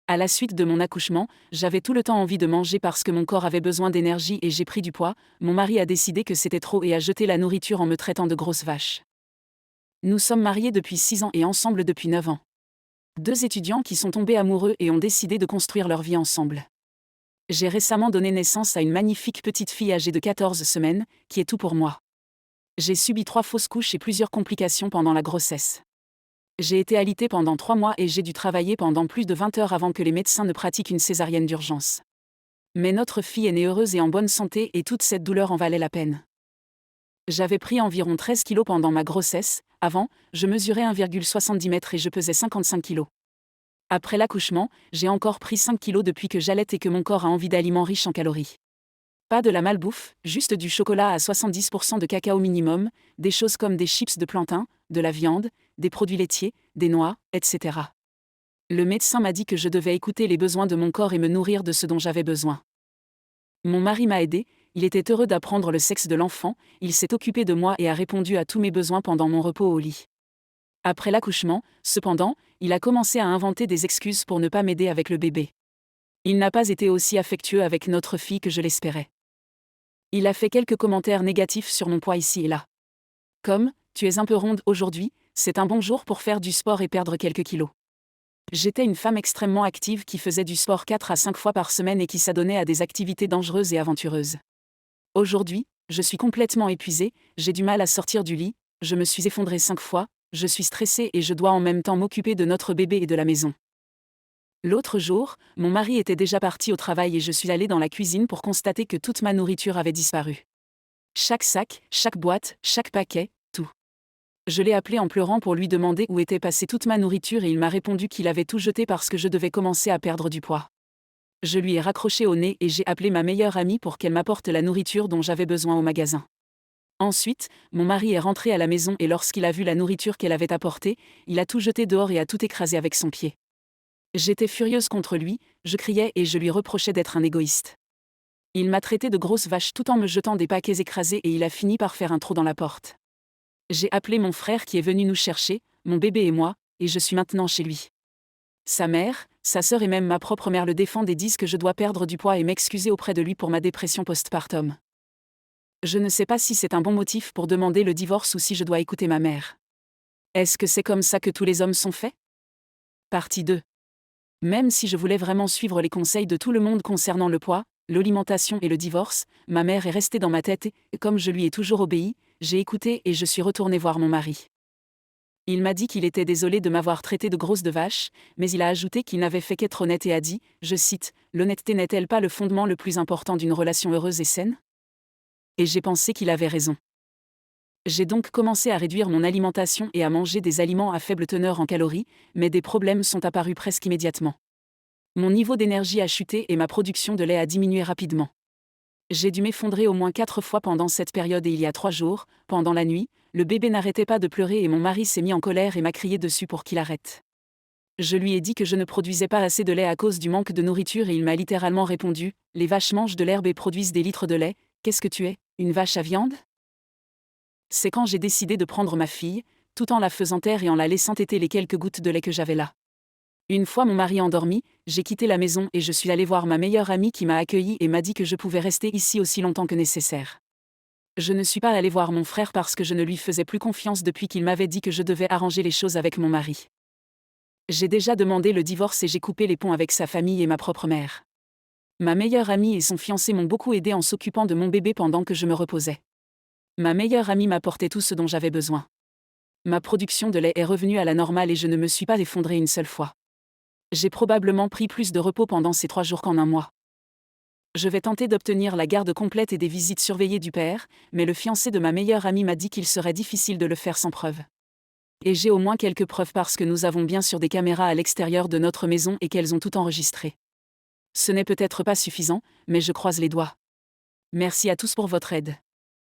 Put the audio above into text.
À la suite de mon accouchement, j'avais tout le temps envie de manger parce que mon corps avait besoin d'énergie et j'ai pris du poids. Mon mari a décidé que c'était trop et a jeté la nourriture en me traitant de grosse vache. Nous sommes mariés depuis 6 ans et ensemble depuis 9 ans. Deux étudiants qui sont tombés amoureux et ont décidé de construire leur vie ensemble. J'ai récemment donné naissance à une magnifique petite fille âgée de 14 semaines, qui est tout pour moi. J'ai subi 3 fausses couches et plusieurs complications pendant la grossesse. J'ai été alitée pendant 3 mois et j'ai dû travailler pendant plus de 20 heures avant que les médecins ne pratiquent une césarienne d'urgence. Mais notre fille est née heureuse et en bonne santé et toute cette douleur en valait la peine. J'avais pris environ 13 kilos pendant ma grossesse. Avant, je mesurais 1,70 m et je pesais 55 kilos. Après l'accouchement, j'ai encore pris 5 kilos depuis que j'allaite et que mon corps a envie d'aliments riches en calories. Pas de la malbouffe, juste du chocolat à 70% de cacao minimum, des choses comme des chips de plantain, de la viande, des produits laitiers, des noix, etc. Le médecin m'a dit que je devais écouter les besoins de mon corps et me nourrir de ce dont j'avais besoin. Mon mari m'a aidé, il était heureux d'apprendre le sexe de l'enfant, il s'est occupé de moi et a répondu à tous mes besoins pendant mon repos au lit. Après l'accouchement, cependant, il a commencé à inventer des excuses pour ne pas m'aider avec le bébé. Il n'a pas été aussi affectueux avec notre fille que je l'espérais. Il a fait quelques commentaires négatifs sur mon poids ici et là. Comme « Tu es un peu ronde aujourd'hui, c'est un bon jour pour faire du sport et perdre quelques kilos ». J'étais une femme extrêmement active qui faisait du sport 4 à 5 fois par semaine et qui s'adonnait à des activités dangereuses et aventureuses. Aujourd'hui, je suis complètement épuisée, j'ai du mal à sortir du lit, je me suis effondrée 5 fois, je suis stressée et je dois en même temps m'occuper de notre bébé et de la maison. L'autre jour, mon mari était déjà parti au travail et je suis allée dans la cuisine pour constater que toute ma nourriture avait disparu. Chaque sac, chaque boîte, chaque paquet, tout. Je l'ai appelé en pleurant pour lui demander où était passée toute ma nourriture et il m'a répondu qu'il avait tout jeté parce que je devais commencer à perdre du poids. Je lui ai raccroché au nez et j'ai appelé ma meilleure amie pour qu'elle m'apporte la nourriture dont j'avais besoin au magasin. Ensuite, mon mari est rentré à la maison et lorsqu'il a vu la nourriture qu'elle avait apportée, il a tout jeté dehors et a tout écrasé avec son pied. J'étais furieuse contre lui, je criais et je lui reprochais d'être un égoïste. Il m'a traité de grosse vache tout en me jetant des paquets écrasés et il a fini par faire un trou dans la porte. J'ai appelé mon frère qui est venu nous chercher, mon bébé et moi, et je suis maintenant chez lui. Sa mère, sa sœur et même ma propre mère le défendent et disent que je dois perdre du poids et m'excuser auprès de lui pour ma dépression postpartum. Je ne sais pas si c'est un bon motif pour demander le divorce ou si je dois écouter ma mère. Est-ce que c'est comme ça que tous les hommes sont faits ? Partie 2. Même si je voulais vraiment suivre les conseils de tout le monde concernant le poids, l'alimentation et le divorce, ma mère est restée dans ma tête et, comme je lui ai toujours obéi, j'ai écouté et je suis retournée voir mon mari. Il m'a dit qu'il était désolé de m'avoir traité de grosse de vache, mais il a ajouté qu'il n'avait fait qu'être honnête et a dit, je cite, « L'honnêteté n'est-elle pas le fondement le plus important d'une relation heureuse et saine ?» Et j'ai pensé qu'il avait raison. J'ai donc commencé à réduire mon alimentation et à manger des aliments à faible teneur en calories, mais des problèmes sont apparus presque immédiatement. Mon niveau d'énergie a chuté et ma production de lait a diminué rapidement. J'ai dû m'effondrer au moins 4 fois pendant cette période et il y a 3 jours, pendant la nuit, le bébé n'arrêtait pas de pleurer et mon mari s'est mis en colère et m'a crié dessus pour qu'il arrête. Je lui ai dit que je ne produisais pas assez de lait à cause du manque de nourriture et il m'a littéralement répondu « Les vaches mangent de l'herbe et produisent des litres de lait, qu'est-ce que tu es, une vache à viande ?» C'est quand j'ai décidé de prendre ma fille, tout en la faisant taire et en la laissant téter les quelques gouttes de lait que j'avais là. Une fois mon mari endormi, j'ai quitté la maison et je suis allée voir ma meilleure amie qui m'a accueillie et m'a dit que je pouvais rester ici aussi longtemps que nécessaire. Je ne suis pas allée voir mon frère parce que je ne lui faisais plus confiance depuis qu'il m'avait dit que je devais arranger les choses avec mon mari. J'ai déjà demandé le divorce et j'ai coupé les ponts avec sa famille et ma propre mère. Ma meilleure amie et son fiancé m'ont beaucoup aidé en s'occupant de mon bébé pendant que je me reposais. Ma meilleure amie m'apportait tout ce dont j'avais besoin. Ma production de lait est revenue à la normale et je ne me suis pas effondrée une seule fois. J'ai probablement pris plus de repos pendant ces 3 jours qu'en un mois. Je vais tenter d'obtenir la garde complète et des visites surveillées du père, mais le fiancé de ma meilleure amie m'a dit qu'il serait difficile de le faire sans preuve. Et j'ai au moins quelques preuves parce que nous avons bien sûr des caméras à l'extérieur de notre maison et qu'elles ont tout enregistré. Ce n'est peut-être pas suffisant, mais je croise les doigts. Merci à tous pour votre aide.